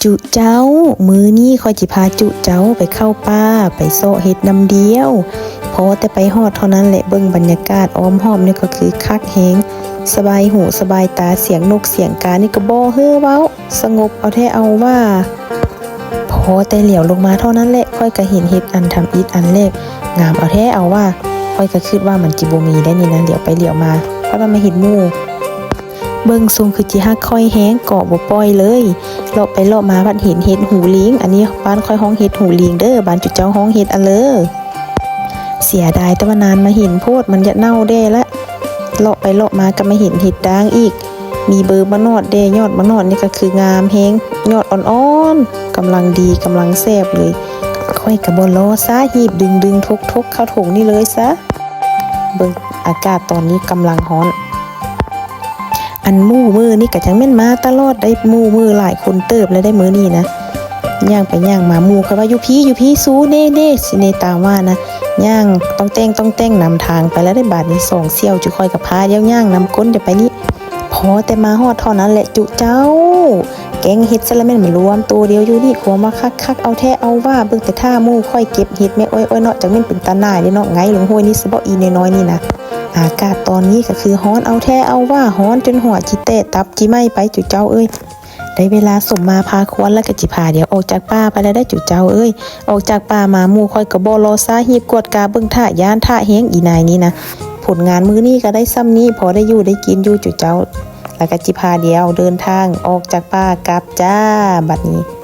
จุเจ้ามื้อนี้คอยจิพาจุเจ้าไปเข้าป่าไปโซะเห็ดนำเดียวพอแต่ไปฮอดเท่านั้นแหละเบิ่งบรรยากาศอ้อมหอมนี่ก็คือคักแฮงสบายหูสบายตาเสียงนกเสียงกานี่ก็บ่เฮ้อเว้าสงบเอาแท้เอาว่าพอแต่เหลียวลงมาเท่านั้นแหละค่อยก็เห็นเห็ดอันทำอิฐอันแรกงามเอาแท้เอาว่าค่อยก็คิดว่ามันจิบ่มีได้นี่นะเหลียวไปเหลียวมาเพราะว่ามาเห็นหมู่เบิ่งทรงคือจิฮักค่อยแฮงเกาะบ่ปล่อยเลยเลาะไปเลาะมาพัดเห็นเห็ดหูลิงอันนี้บ้านค่อยห้องเห็ดหูลิงเด้อบ้านจุเจ้าห้องเห็ดอันเลอเสียดายแต่ว่านานมาเห็นโพดมันจะเน่าแด้ละเลาะไปเลาะมาก็มาเห็นเห็ดด่างอีกมีเบอร์มะนอดแด้ยอดมะนอดนี่ก็คืองามแฮงยอดอ่อนๆกำลังดีกำลังแซ่บเลยค่อยก็บ่รอซะหีบดึงทกเข้าถุงนี่เลยซะเบิ่งอากาศตอนนี้กำลังร้อนอันมู่มือนี่ก็จังแม่นมาตลอดได้มู่มือหลายคนเติบแล้วได้มื้อนี้นะย่างไปย่างมามู่เขาว่าอยู่พี่สู้เน่สิเนตามว่านะย่างต้องแต่งนำทางไปแล้วได้บาดนี้2เสี่ยวจุค่อยกับพาย่างนำก้นจะไปนี่พอแต่มาฮอดเท่านั้นแหละจุเจ้าแกงเห็ดซะแล้วแม่นมารวมตัวเดียวอยู่นี่ขัวมาคักเอาแท้เอาว่าเบิ่งแต่ท่ามู่ค่อยเก็บเห็ดแม่อ้อยเนาะจังแม่นเป็นตาหน่ายเด้เนาะไงหลงห้วยนี่ซะบ่อีน้อยๆนี่นะอากาศตอนนี้ก็คือร้อนเอาแท้เอาว่าร้อนจนหัวจิเตะตับจิไหม้ไปจุเจ้าเอ้ยได้เวลาสมมาพาควรแล้วก็จิพาเดี๋ยวออกจากป่าไปแล้วได้จุเจ้าเอ้ยออกจากป่ามาหมู่ค่อยก็บ่รอซาหีบกวดกาเบิ่งท่าย่านท่าแฮงอีนายนี่นะผลงานมื้อนี้ก็ได้ซ้ำนี้พอได้อยู่ได้กินอยู่จุเจ้าแล้วก็จิพาเดี๋ยวเดินทางออกจากป่ากลับจ้าบัดนี้